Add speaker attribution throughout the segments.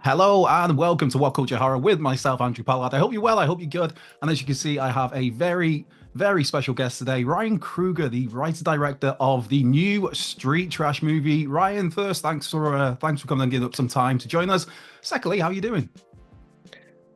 Speaker 1: Hello and welcome to What Culture Horror with myself, Andrew Pollard. I hope you're well. I hope you're good. And as you can see, I have a very special guest today, Ryan Kruger, the writer director of the new street trash movie. Ryan, first, thanks for coming and giving up some time to join us. Secondly, how are you doing?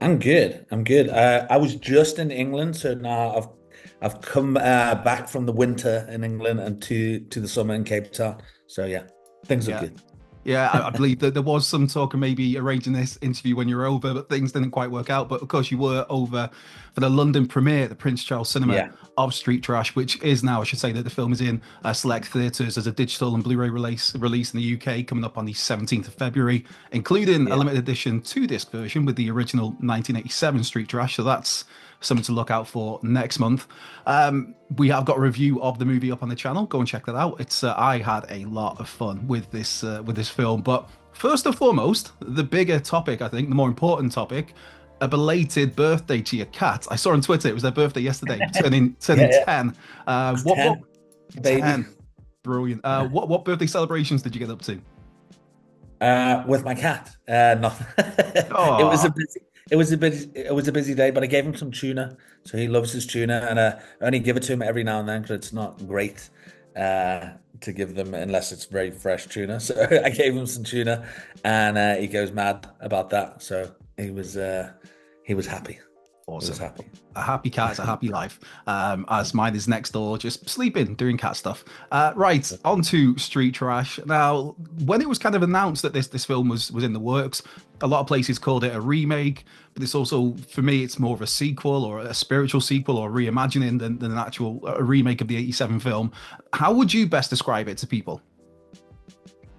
Speaker 2: I'm good. I'm good. I was just in England, so now I've come back from the winter in England and to the summer in Cape Town. So yeah, things are
Speaker 1: Yeah,
Speaker 2: good.
Speaker 1: yeah, I believe that there was some talk of maybe arranging this interview when you were over, but things didn't quite work out. But of course, you were over for the London premiere, the Prince Charles Cinema
Speaker 2: Yeah,
Speaker 1: of Street Trash, which is now, I should say, that the film is in select theatres as a digital and Blu-ray release in the UK, coming up on the 17th of February, including a
Speaker 2: yeah.
Speaker 1: limited edition two-disc version with the original 1987 Street Trash. So that's something to look out for next month. We have got a review of the movie up on the channel. Go and check that out. It's I had a lot of fun with this film. But first and foremost, the bigger topic, I think, the more important topic, a belated birthday to your cat. I saw on Twitter it was their birthday yesterday, turning
Speaker 2: Yeah, yeah.
Speaker 1: 10.
Speaker 2: It's
Speaker 1: What
Speaker 2: 10, baby.
Speaker 1: 10? Brilliant. What birthday celebrations did you get up to?
Speaker 2: With my cat. Nothing.
Speaker 1: Oh,
Speaker 2: It was a busy day, but I gave him some tuna. So he loves his tuna, and I only give it to him every now and then because it's not great to give them unless it's very fresh tuna. So I gave him some tuna, and he goes mad about that. So he was happy. He was
Speaker 1: awesome.
Speaker 2: happy.
Speaker 1: A happy cat is a happy life. As mine is next door, just sleeping, doing cat stuff. Right, on to Street Trash. Now, when it was kind of announced that this film was in the works, a lot of places called it a remake, but it's also, for me, it's more of a sequel or a spiritual sequel or reimagining than an actual a remake of the 87 film. How would you best describe it to people?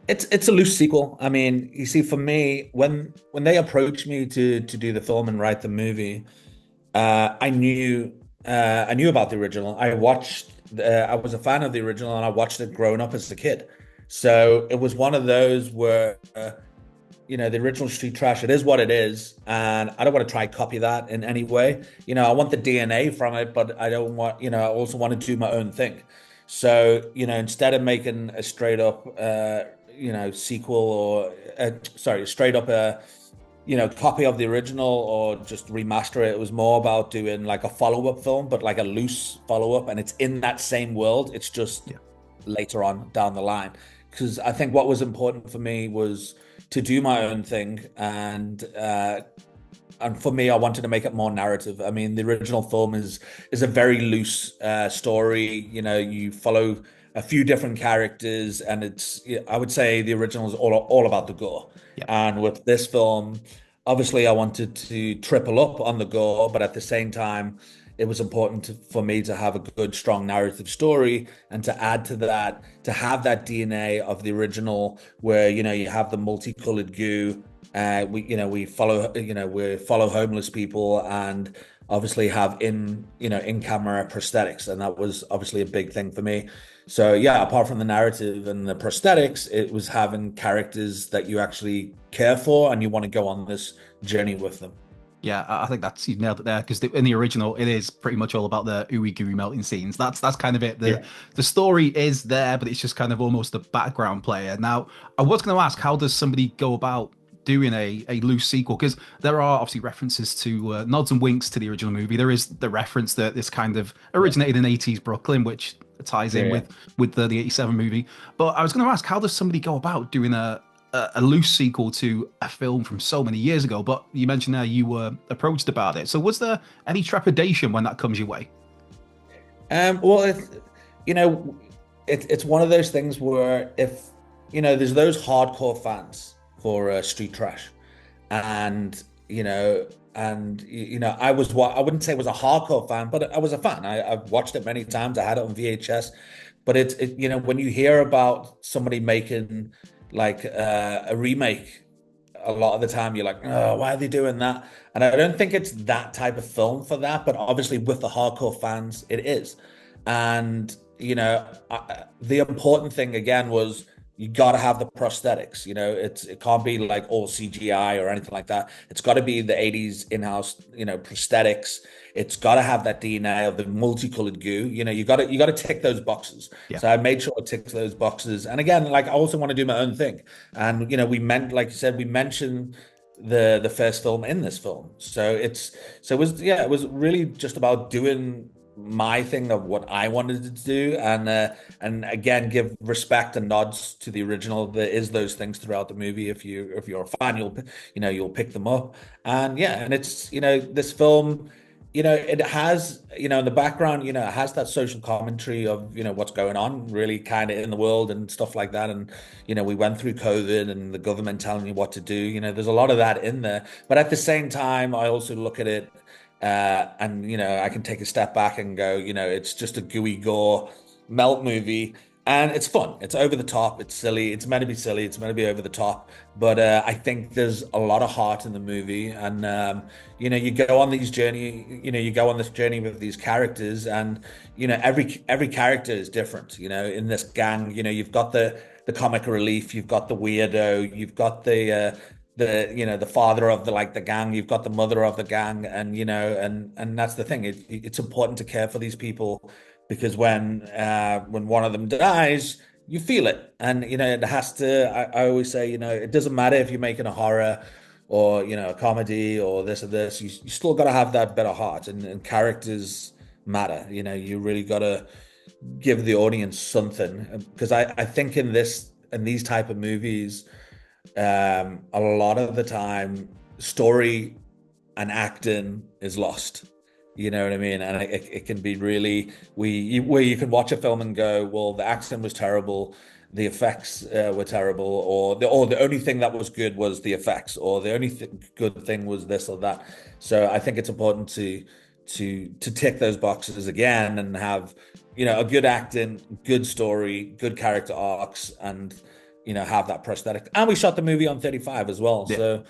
Speaker 2: It's a loose sequel. I mean, you see, for me, when they approached me to do the film and write the movie, I knew about the original. I was a fan of the original, and I watched it growing up as a kid. So it was one of those where the original Street Trash, it is what it is, and I don't want to try copy that in any way. I want the DNA from it, but I don't want, I also want to do my own thing. So, instead of making a straight up, sequel or, sorry, straight up copy of the original or just remaster it. It was more about doing like a follow-up film, but like a loose follow-up, and it's in that same world. It's just
Speaker 1: Yeah.
Speaker 2: later on down the line. Because I think what was important for me was to do my own thing, and for me, I wanted to make it more narrative. I mean, the original film is a very loose story. You follow a few different characters, and I would say the original is all about the gore.
Speaker 1: Yeah.
Speaker 2: And with this film, obviously, I wanted to triple up on the gore, but at the same time, it was important for me to have a good, strong narrative story, and to add to that, to have that DNA of the original, where you have the multicolored goo. We follow homeless people, and obviously have in camera prosthetics, and that was obviously a big thing for me. So yeah, apart from the narrative and the prosthetics, it was having characters that you actually care for and you want to go on this journey with them.
Speaker 1: Yeah, I think that's you've nailed it there because in the original it is pretty much all about the ooey gooey melting scenes. That's kind of it.
Speaker 2: Yeah.
Speaker 1: The story is there, but it's just kind of almost a background player. Now, I was going to ask, how does somebody go about doing a loose sequel? Because there are obviously references to nods and winks to the original movie. There is the reference that this kind of
Speaker 2: Yeah.
Speaker 1: originated in 80s Brooklyn, which ties
Speaker 2: Yeah.
Speaker 1: in
Speaker 2: Yeah.
Speaker 1: with the 87 movie. But I was going to ask, how does somebody go about doing a loose sequel to a film from so many years ago? But you mentioned there you were approached about it. So was there any trepidation when that comes your way?
Speaker 2: Well, you know, it's one of those things where if there's those hardcore fans for street trash, and I wouldn't say I was a hardcore fan, but I was a fan. I've watched it many times. I had it on VHS, but when you hear about somebody making like a remake, a lot of the time you're like, oh, why are they doing that? And I don't think it's that type of film for that, but obviously with the hardcore fans, it is. And the important thing again was you got to have the prosthetics. It can't be like all CGI or anything like that. It's got to be the 80s in-house, prosthetics. It's got to have that DNA of the multicolored goo. You got to tick those boxes.
Speaker 1: Yeah.
Speaker 2: So I made sure it ticked those boxes. And again, like I also want to do my own thing. And we meant, like you said, we mentioned the first film in this film. So it was, yeah, it was really just about doing my thing of what I wanted to do, and again give respect and nods to the original. There is those things throughout the movie. If you're a fan, you'll pick them up. And yeah, and it's, this film, it has, in the background, it has that social commentary of, what's going on really kind of in the world and stuff like that. And, we went through COVID and the government telling you what to do. There's a lot of that in there. But at the same time, I also look at it, and, I can take a step back and go, it's just a gooey gore melt movie. And it's fun. It's over the top. It's silly. It's meant to be silly. It's meant to be over the top. But I think there's a lot of heart in the movie. And you go on these journey. You go on this journey with these characters, and every character is different. In this gang, you've got the comic relief. You've got the weirdo. You've got the father of the gang. You've got the mother of the gang, and and that's the thing. It's important to care for these people, because when one of them dies, you feel it. And it has to. I always say, it doesn't matter if you're making a horror or a comedy or this or this. You still got to have that bit of heart, and characters matter. You really got to give the audience something, because I think in these type of movies, a lot of the time, story and acting is lost. You know what I mean? And it can be really, where you can watch a film and go, well, the acting was terrible, the effects were terrible, or the only thing that was good was the effects, or the only good thing was this or that. So I think it's important to tick those boxes again and have a good acting, good story, good character arcs, and have that prosthetic. And we shot the movie on 35 as well,
Speaker 1: Yeah.
Speaker 2: so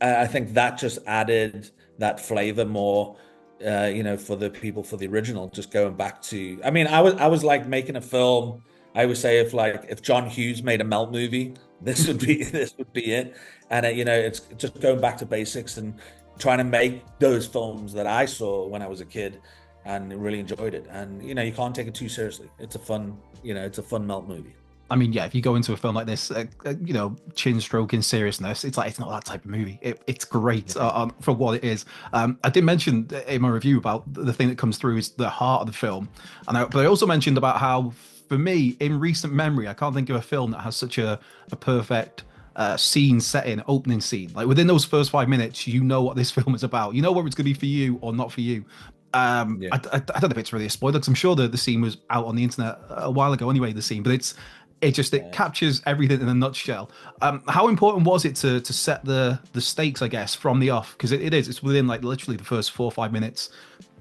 Speaker 2: I think that just added that flavor more, for the people, for the original. Just going back to, I mean, I was like making a film. I would say if John Hughes made a Melt movie, this would be this would be it. And it's just going back to basics and trying to make those films that I saw when I was a kid and really enjoyed it. And you can't take it too seriously. It's a fun, it's a fun Melt movie.
Speaker 1: I mean, yeah, if you go into a film like this, chin stroking seriousness, it's like it's not that type of movie. It's great for what it is. I did mention in my review about the thing that comes through is the heart of the film, but I also mentioned about how, for me, in recent memory, I can't think of a film that has such a perfect scene setting, opening scene. Like within those first 5 minutes, you know what this film is about. You know whether it's going to be for you or not for you.
Speaker 2: Yeah.
Speaker 1: I don't know if it's really a spoiler, because I'm sure the scene was out on the internet a while ago anyway, the scene, but it captures everything in a nutshell. How important was it to set the stakes, I guess, from the off? Because it's within like literally the first 4 or 5 minutes,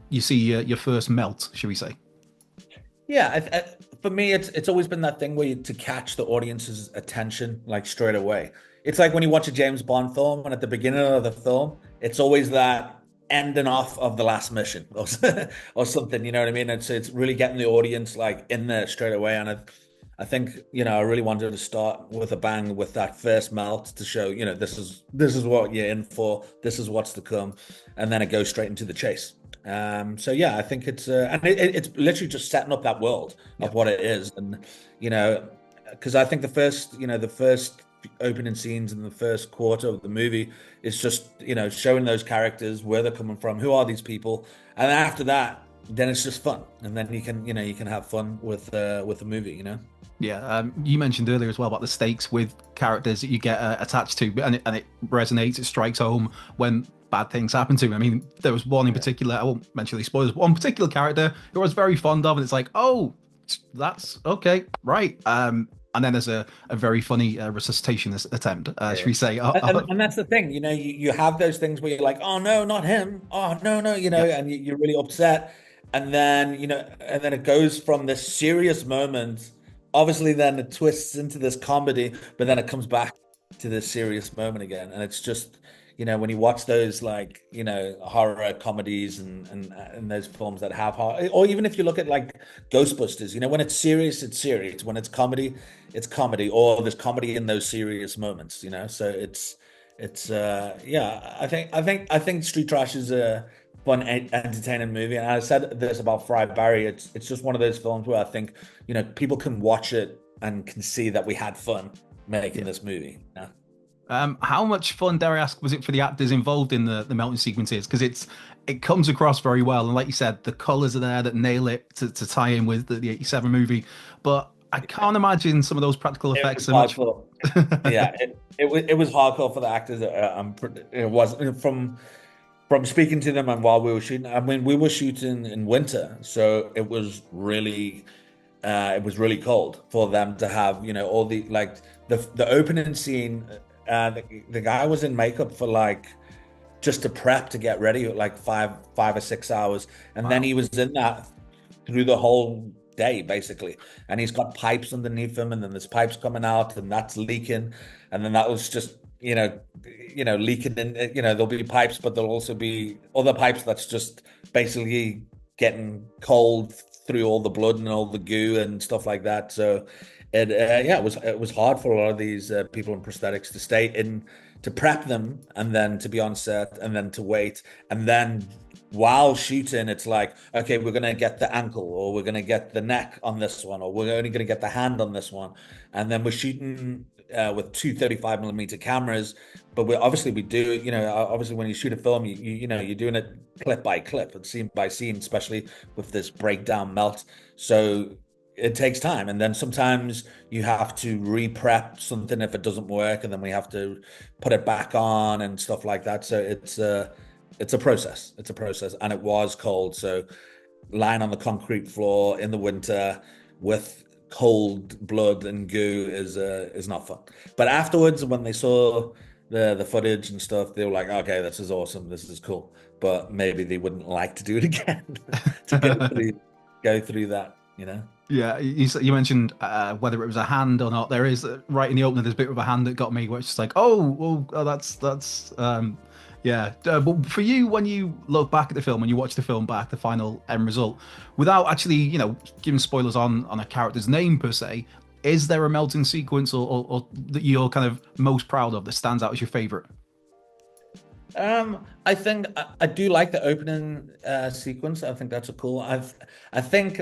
Speaker 1: you see your first melt, should we say?
Speaker 2: Yeah, for me, it's always been that thing where to catch the audience's attention like straight away. It's like when you watch a James Bond film, and at the beginning of the film, it's always that ending off of the last mission, or something. You know what I mean? It's really getting the audience like in there straight away. And I think I really wanted to start with a bang with that first melt to show this is what you're in for. This is what's to come, and then it goes straight into the chase. So yeah, I think it's literally just setting up that world of what it is. And because I think the first opening scenes in the first quarter of the movie is just showing those characters, where they're coming from, who are these people, and then after that, then it's just fun, and then you can have fun with the movie.
Speaker 1: Yeah, you mentioned earlier as well about the stakes with characters that you get attached to, and it resonates, it strikes home when bad things happen to him. I mean, there was one in particular, I won't mention any spoilers, one particular character who I was very fond of, and it's like, oh, that's okay, right. And then there's a very funny resuscitation attempt, should we say.
Speaker 2: And that's the thing, you have those things where you're like, oh no, not him, oh no,
Speaker 1: Yeah.
Speaker 2: and you're really upset. And then it goes from this serious moment, obviously then it twists into this comedy, but then it comes back to this serious moment again. And it's just, when you watch those like, horror comedies and those films that have horror, or even if you look at like Ghostbusters, when it's serious, it's serious. When it's comedy, or there's comedy in those serious moments, So yeah, I think Street Trash is a fun, entertaining movie. And I said this about Fried Barry. It's just one of those films where I think, people can watch it and can see that we had fun making this movie.
Speaker 1: How much fun, dare I ask, was it for the actors involved in the melting sequences? Because it comes across very well, and like you said, the colors are there that nail it to tie in with the '87 movie. But I can't imagine some of those practical
Speaker 2: It
Speaker 1: effects
Speaker 2: was
Speaker 1: so much.
Speaker 2: hardcore. Yeah, it was hardcore for the actors. It was from speaking to them and while we were shooting. I mean, we were shooting in winter, so it was really cold for them to have, all the like the opening scene. The guy was in makeup for like just to prep to get ready, like 5 or 6 hours, and then
Speaker 1: Wow.
Speaker 2: he was in that through the whole day basically. And he's got pipes underneath him, and then there's pipes coming out, and that's leaking, and then that was just leaking in. There'll be pipes, but there'll also be other pipes that's just basically getting cold through all the blood and all the goo and stuff like that. So it was hard for a lot of these people in prosthetics to stay in, to prep them, and then to be on set, and then to wait, and then while shooting, it's like, okay, we're gonna get the ankle, or we're gonna get the neck on this one, or we're only gonna get the hand on this one, and then we're shooting with two 35mm cameras. But we do, obviously when you shoot a film, you're doing it clip by clip and scene by scene, especially with this breakdown melt. So it takes time, and then sometimes you have to re-prep something if it doesn't work, and then we have to put it back on and stuff like that. So it's a process. It's a process, and it was cold. So lying on the concrete floor in the winter with cold blood and goo is not fun. But afterwards, when they saw the footage and stuff, they were like, "Okay, this is awesome. This is cool." But maybe they wouldn't like to do it again to go through that.
Speaker 1: Yeah, you mentioned whether it was a hand or not. There is right in the opener. There's a bit of a hand that got me, where it's just like, that's yeah. But for you, when you look back at the film, when you watch the film back, the final end result, without actually, giving spoilers on a character's name per se, is there a melting sequence or that you're kind of most proud of that stands out as your favorite?
Speaker 2: I think I do like the opening sequence. I think that's a cool. I think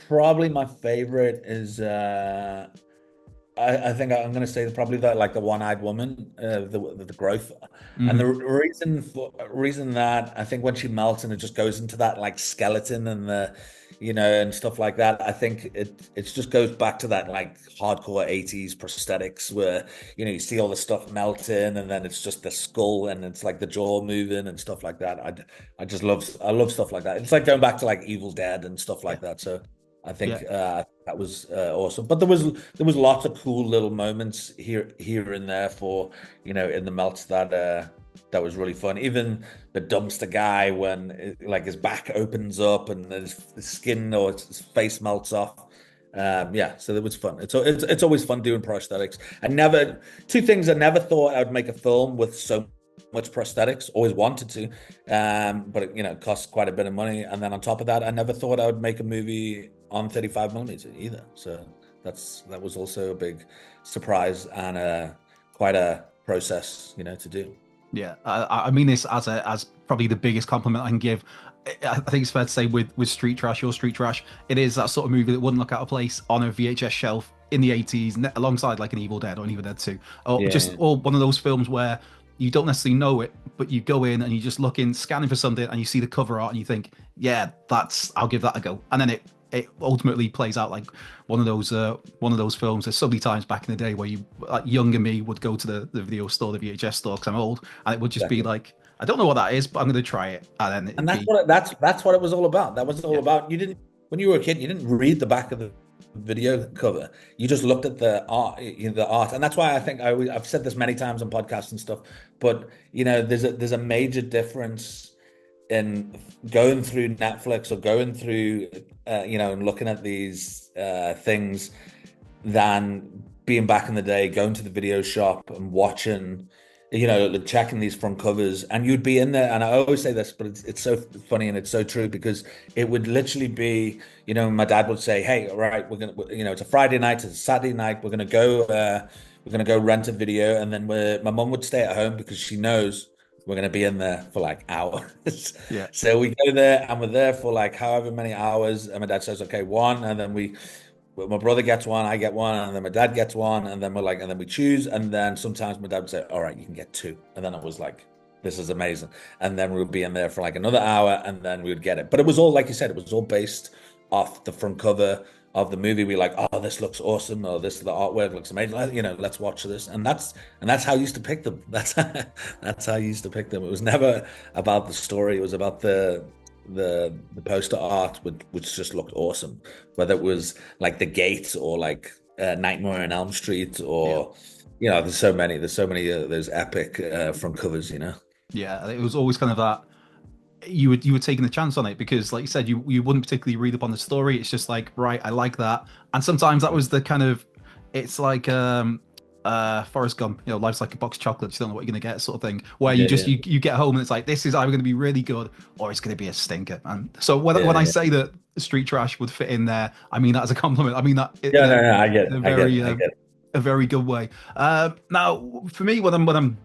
Speaker 2: probably my favorite is I think I'm going to say probably that, like, the one-eyed woman, the growth, and the
Speaker 1: Hmm.
Speaker 2: reason that I think when she melts and it just goes into that like skeleton and and stuff like that. I think it just goes back to that like hardcore '80s prosthetics where you see all the stuff melting, and then it's just the skull, and it's like the jaw moving and stuff like that. I love stuff like that. It's like going back to like Evil Dead and stuff
Speaker 1: Yeah,
Speaker 2: like that. So I
Speaker 1: yeah.
Speaker 2: think that was awesome. But there was lots of cool little moments here and there for in the melts that was really fun. Even the dumpster guy, when like his back opens up and his skin or his face melts off. Yeah, so it was fun. It's always fun doing prosthetics. Two things: I never thought I would make a film with so much prosthetics. Always wanted to, but it costs quite a bit of money. And then on top of that, I never thought I would make a movie on 35mm either. So that was also a big surprise and quite a process, to do.
Speaker 1: Yeah, I mean this as probably the biggest compliment I can give. I think it's fair to say with Street Trash, your Street Trash, it is that sort of movie that wouldn't look out of place on a VHS shelf in the '80s, alongside like an Evil Dead or an Evil Dead 2,
Speaker 2: Yeah,
Speaker 1: or one of those films where you don't necessarily know it, but you go in and you just look in, scanning for something, and you see the cover art and you think, yeah, I'll give that a go, and then it ultimately plays out like one of those films. There's so many times back in the day where you, like younger me, would go to the video store, the VHS store, because I'm old, and it would just be
Speaker 2: exactly.
Speaker 1: like, I don't know what that is, but I'm going to try it, and then
Speaker 2: And
Speaker 1: it'd be
Speaker 2: that's what it was all about. That was all
Speaker 1: yeah,
Speaker 2: about. You didn't When you were a kid, you didn't read the back of the video cover. You just looked at the art, and that's why I think I've said this many times on podcasts and stuff. But there's a major difference in going through Netflix or going through and looking at these things than being back in the day, going to the video shop and watching, checking these front covers. And you'd be in there, and I always say this, but it's so funny and it's so true, because it would literally be, my dad would say, "Hey, all right, we're gonna, it's a Friday night, it's a Saturday night, we're gonna go rent a video," and then my mum would stay at home because she knows we're going to be in there for like hours.
Speaker 1: yeah.
Speaker 2: So we go there and we're there for like however many hours. And my dad says, "Okay, one." And then my brother gets one, I get one, and then my dad gets one, and then and then we choose, and then sometimes my dad would say, "All right, you can get two," and then it was like, "This is amazing," and then we would be in there for like another hour, and then we would get it. But it was all, like you said, it was all based off the front cover of the movie. We like, "Oh, this looks awesome," or "This the artwork looks amazing." Let's watch this, and that's how I used to pick them. That's how I used to pick them. It was never about the story. It was about the poster art, which just looked awesome, whether it was like The Gate or like Nightmare on Elm Street,
Speaker 1: Yeah.
Speaker 2: or there's so many those epic front covers,
Speaker 1: Yeah, it was always kind of that you were taking a chance on it because, like you said, you wouldn't particularly read up on the story. It's just like, right, I like that, and sometimes that was the kind of, it's like Forrest Gump, life's like a box of chocolates, you don't know what you're gonna get, sort of thing. Where you
Speaker 2: Yeah,
Speaker 1: just
Speaker 2: yeah,
Speaker 1: you get home and it's like, this is either gonna be really good or it's gonna be a stinker. And so when
Speaker 2: yeah,
Speaker 1: I
Speaker 2: yeah.
Speaker 1: say that Street Trash would fit in there, I mean that as a compliment. I mean that
Speaker 2: Yeah, no, no,
Speaker 1: in a
Speaker 2: I get it,
Speaker 1: very
Speaker 2: I get it.
Speaker 1: a very good way. Now, for me, when I'm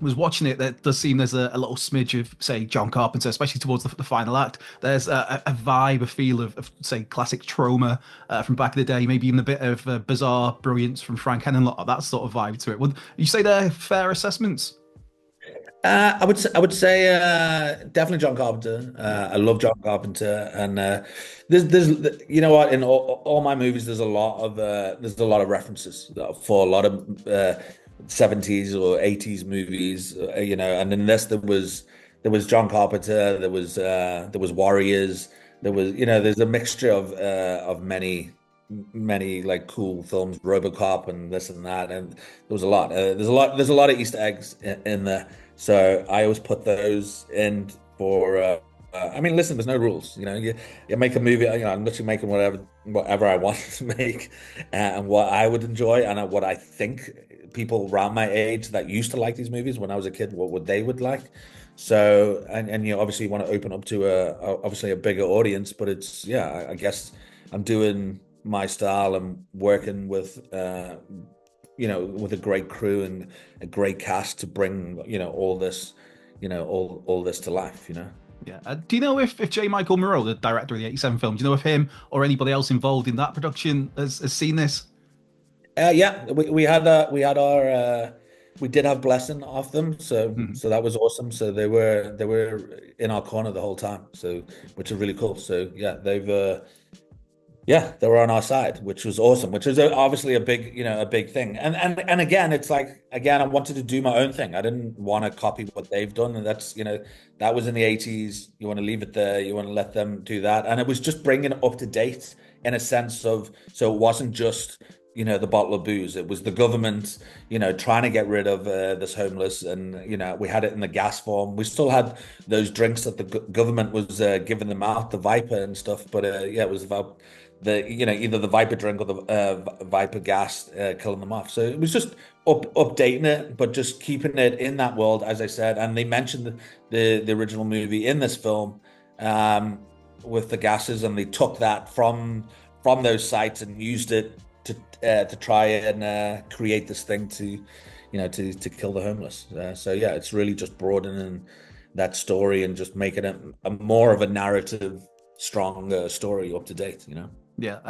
Speaker 1: was watching it, there does seem there's a little smidge of, say, John Carpenter, especially towards the final act. There's a vibe, a feel of, say, classic trauma from back in the day, maybe even a bit of bizarre brilliance from Frank Henenlotter, that sort of vibe to it. Would you say they're fair assessments?
Speaker 2: I would say definitely John Carpenter.
Speaker 1: Yeah.
Speaker 2: I love John Carpenter, and there's you know what, in all my movies there's a lot of references for a lot of 70s or 80s movies, and in this there was John Carpenter, there was Warriors, there's a mixture of many like cool films, RoboCop and this and that, and there was a lot. There's a lot of Easter eggs in there. So I always put those in for. I mean, listen, there's no rules. You make a movie. I'm literally making whatever I want to make, and what I would enjoy, and what I think people around my age that used to like these movies when I was a kid, what would they would like. So, and obviously you want to open up to obviously a bigger audience, but it's, yeah, I guess I'm doing my style and working with a great crew and a great cast to bring, all this, all this to life.
Speaker 1: Yeah. Do you know if J. Michael Murrow, the director of the '87 film, do you know if him or anybody else involved in that production has seen this?
Speaker 2: Yeah, we had our we did have blessing off them,
Speaker 1: Mhm.
Speaker 2: so that was awesome. So they were in our corner the whole time, so which is really cool. So yeah, they were on our side, which was awesome, which was obviously a big thing. And again, it's like, again, I wanted to do my own thing. I didn't want to copy what they've done, and that was in the '80s. You want to leave it there. You want to let them do that, and it was just bringing it up to date in a sense of, so it wasn't just the bottle of booze. It was the government, trying to get rid of this homeless, and we had it in the gas form. We still had those drinks that the government was giving them out, the Viper and stuff. But yeah, it was about either the Viper drink or the Viper gas killing them off. So it was just updating it, but just keeping it in that world, as I said. And they mentioned the original movie in this film, with the gases, and they took that from those sites and used it to try and create this thing to kill the homeless. So yeah, it's really just broadening that story and just making it a more of a narrative, strong story, up to date.
Speaker 1: Yeah,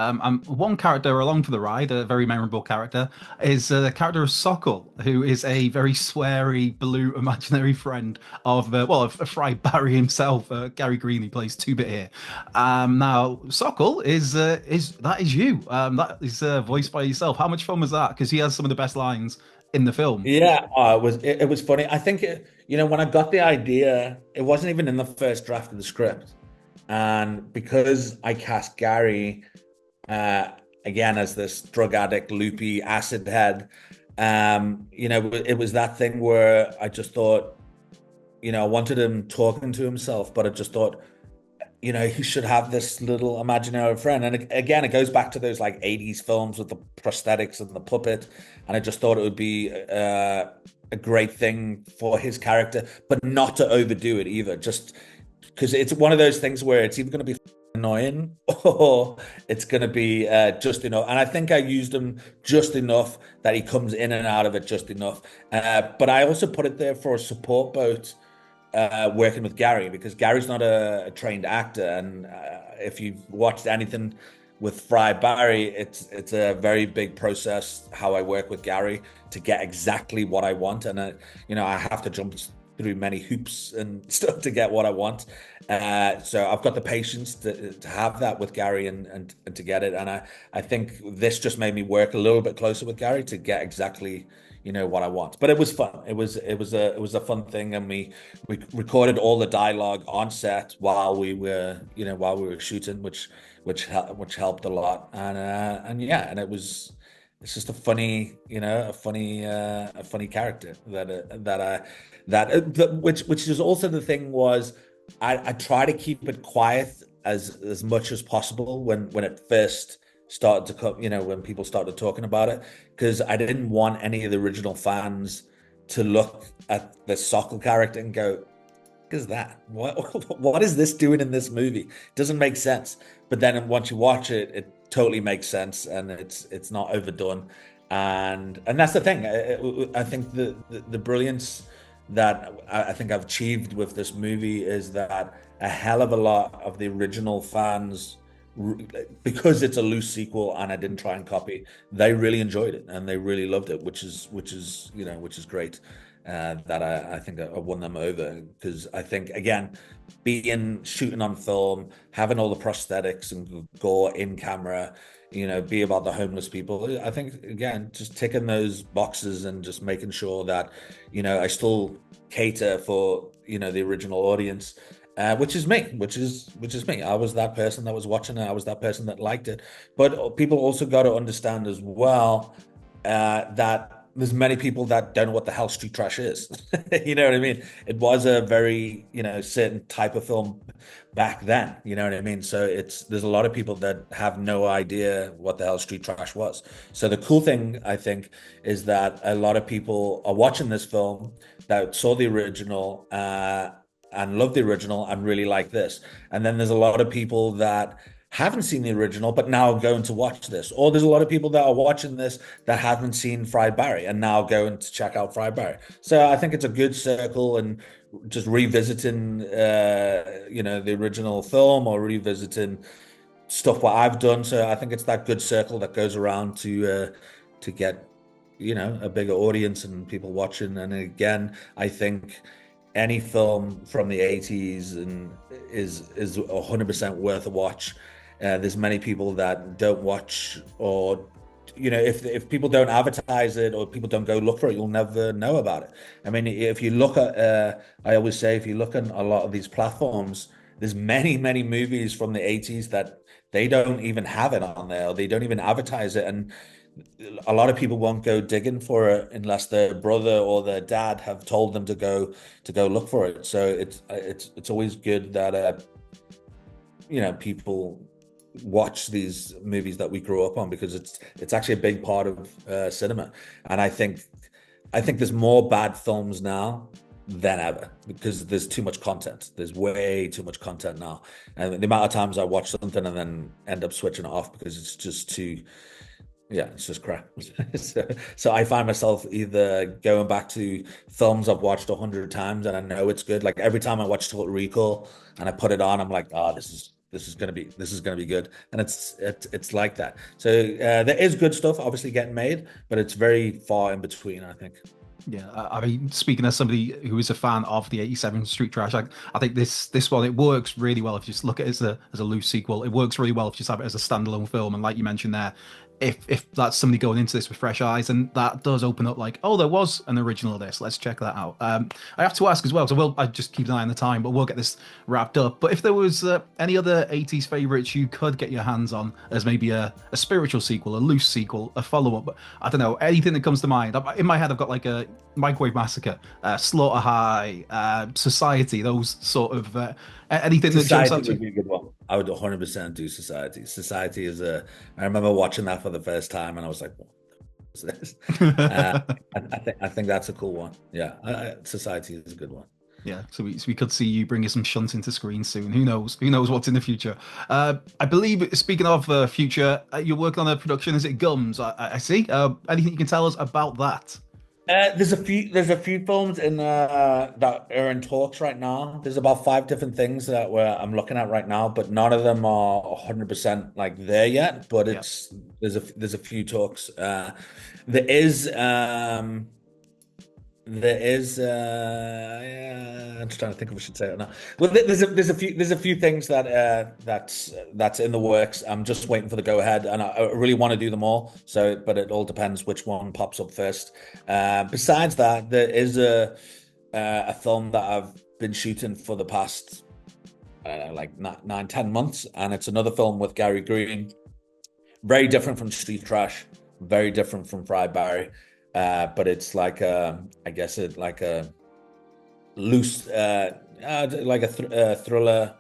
Speaker 1: one character along for the ride, a very memorable character, is the character of Socc, who is a very sweary, blue, imaginary friend of Fry Barry himself, Gary Green, who plays Two-Bit here. Now, Socc is you. That is voiced by yourself. How much fun was that? Because he has some of the best lines in the film.
Speaker 2: Yeah, it was funny. I think when I got the idea, it wasn't even in the first draft of the script, and because I cast Gary uh, again as this drug addict, loopy acid head, it was that thing where I just thought, I wanted him talking to himself, but I just thought, he should have this little imaginary friend. And again, it goes back to those like '80s films with the prosthetics and the puppet. And I just thought it would be a great thing for his character, but not to overdo it either. Just because it's one of those things where it's either going to be annoying or it's going to be just enough. And I think I used him just enough that he comes in and out of it just enough. But I also put it there for a support boat, working with Gary, because Gary's not a trained actor, and if you've watched anything with Fry Barry, it's a very big process how I work with Gary to get exactly what I want, and I have to jump through many hoops and stuff to get what I want. So I've got the patience to have that with Gary and to get it. And I think this just made me work a little bit closer with Gary to get exactly what I want. But it was fun. It was a fun thing, and we recorded all the dialogue on set while we were shooting, which helped a lot. And yeah, and it's just a funny character which is also the thing was I try to keep it quiet as much as possible when it first started to come, when people started talking about it, because I didn't want any of the original fans to look at the Socc character and go, "What is that? What is this doing in this movie? It doesn't make sense." But then once you watch it, it totally makes sense, and it's not overdone, and that's the thing. I think the brilliance that I think I've achieved with this movie is that a hell of a lot of the original fans, because it's a loose sequel and I didn't try and copy, they really enjoyed it and they really loved it, which is great. That I think I won them over, because I think, again, being shooting on film, having all the prosthetics and gore in camera, be about the homeless people. I think, again, just ticking those boxes and just making sure that, I still cater for, the original audience, which is me, which is me. I was that person that was watching it. I was that person that liked it. But people also got to understand as well, that there's many people that don't know what the hell street trash is. You know what I mean? It was a very, certain type of film back then. You know what I mean? So there's a lot of people that have no idea what the hell street trash was. So the cool thing, I think, is that a lot of people are watching this film that saw the original, and loved the original and really like this. And then there's a lot of people that haven't seen the original but now going to watch this, or there's a lot of people that are watching this that haven't seen Fry Barry and now going to check out Fry Barry. So I think it's a good circle, and just revisiting the original film or revisiting stuff what I've done. So I think it's that good circle that goes around to get a bigger audience and people watching. And again, I think any film from the 80s and is 100% worth a watch. There's many people that don't watch, or if people don't advertise it or people don't go look for it, you'll never know about it. I mean, if you look at, I always say, if you look at a lot of these platforms, there's many movies from the 80s that they don't even have it on there, or they don't even advertise it, and a lot of people won't go digging for it unless their brother or their dad have told them to go look for it. So it's always good that people watch these movies that we grew up on, because it's actually a big part of cinema. And I think there's more bad films now than ever, because there's too much content. There's way too much content now, and the amount of times I watch something and then end up switching it off because it's just too. Yeah, it's just crap. So I find myself either going back to films I've watched 100 times and I know it's good. Like every time I watch Total Recall and I put it on, I'm like, oh, this is gonna be good, and it's like that. So there is good stuff obviously getting made, but it's very far in between, I think.
Speaker 1: Yeah, I mean, speaking as somebody who is a fan of the '87 Street Trash, I think this one, it works really well if you just look at it as a loose sequel. It works really well if you just have it as a standalone film, and like you mentioned there, if that's somebody going into this with fresh eyes, and that does open up like, oh, there was an original of this, let's check that out. I have to ask as well, so I just keep an eye on the time, but we'll get this wrapped up. But if there was any other '80s favorites you could get your hands on as maybe a spiritual sequel, a loose sequel, a follow-up, I don't know, anything that comes to mind. In my head I've got like a Microwave Massacre, Slaughter High, Society, those sort of anything that jumps out
Speaker 2: Society would be a good one. I would 100% do Society. Society is I remember watching that for the first time and I was like, what is this? I think that's a cool one. Yeah, Society is a good one.
Speaker 1: Yeah, so we could see you bringing some shunts into screen soon. Who knows? Who knows what's in the future? I believe, speaking of future, you're working on a production. Is it Gums? I see. Anything you can tell us about that?
Speaker 2: There's a few films in that are in talks right now. There's about five different things that I'm looking at right now, but none of them are 100% like there yet. But
Speaker 1: Yeah.
Speaker 2: there's a few talks. There is there is yeah, I'm just trying to think if we should say it or not. Well, there's a few things that's in the works. I'm just waiting for the go ahead, and I really want to do them all. So, but it all depends which one pops up first. Besides that, there is a film that I've been shooting for the past I don't know, like 9, 10 months, and it's another film with Gary Green. Very different from Street Trash, very different from Fried Barry. But it's like I guess it like a loose, like a thriller,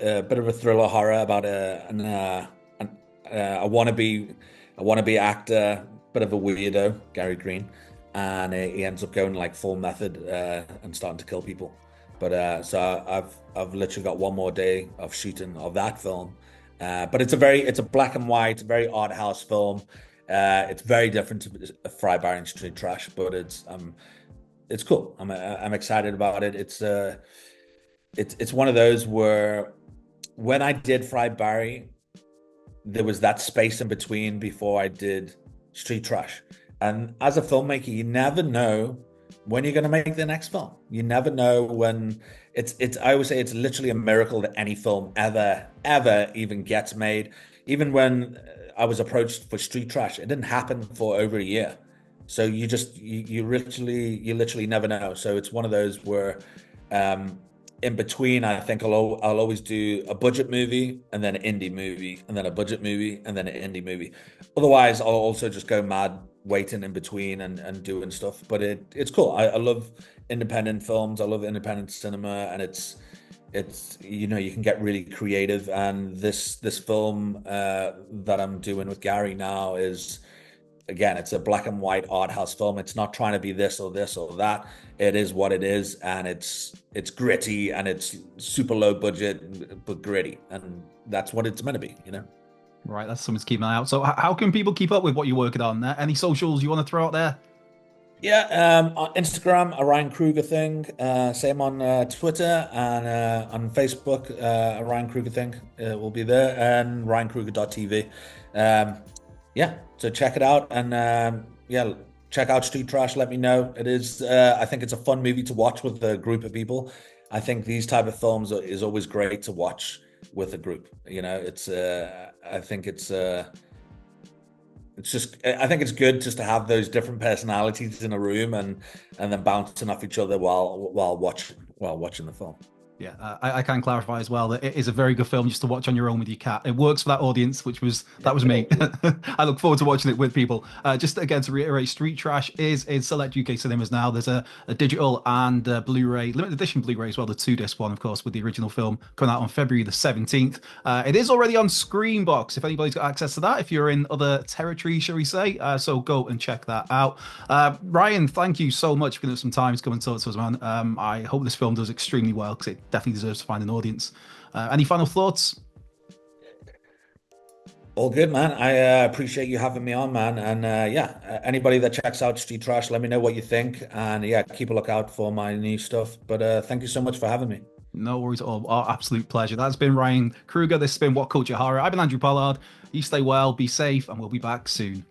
Speaker 2: a bit of a thriller horror about a wannabe actor, bit of a weirdo, Gary Green, and he ends up going like full method and starting to kill people. But so I've literally got one more day of shooting of that film. But it's a black and white, very art house film. It's very different to Fry Bar and Street Trash, but it's cool. I'm excited about it. It's one of those where when I did Fry Barry, there was that space in between before I did Street Trash. And as a filmmaker, you never know when you're going to make the next film. You never know when it's I always say it's literally a miracle that any film ever even gets made. Even when I was approached for Street Trash, it didn't happen for over a year. So you literally never know. So it's one of those where in between, I think I'll always do a budget movie and then an indie movie and then a budget movie and then an indie movie. Otherwise, I'll also just go mad waiting in between and doing stuff. But it's cool. I love independent films. I love independent cinema, and it's you can get really creative. And this film that I'm doing with Gary now is, again, it's a black and white art house film. It's not trying to be this or this or that. It is what it is, and it's gritty and it's super low budget but gritty, and that's what it's meant to be.
Speaker 1: Right, that's something to keep an eye out. So, how can people keep up with what you're working on? Any socials you want to throw out there?
Speaker 2: Yeah, on Instagram, a Ryan Kruger thing. Same on Twitter and on Facebook, a Ryan Kruger thing will be there, and ryankruger.tv. Yeah, so check it out, and yeah, check out Street Trash. Let me know. It is, I think it's a fun movie to watch with a group of people. I think these type of films is always great to watch with a group. It's I think it's just I think it's good just to have those different personalities in a room and then bouncing off each other while watching the film.
Speaker 1: Yeah, I can clarify as well that it is a very good film just to watch on your own with your cat. It works for that audience, that was me. I look forward to watching it with people. Just again to reiterate, Street Trash is in select UK cinemas now. There's a digital and Blu-ray, limited edition Blu-ray as well, the 2-disc one, of course, with the original film coming out on February the 17th. It is already on Screenbox if anybody's got access to that, if you're in other territories, shall we say. So go and check that out. Ryan, thank you so much for giving us some time to come and talk to us, man. I hope this film does extremely well because it definitely deserves to find an audience. Any final thoughts?
Speaker 2: All good, man. I appreciate you having me on, man. And yeah, anybody that checks out Street Trash, let me know what you think. And yeah, keep a lookout for my new stuff. But thank you so much for having me.
Speaker 1: No worries at all. Our absolute pleasure. That's been Ryan Kruger. This has been What Culture Horror. I've been Andrew Pollard. You stay well, be safe, and we'll be back soon.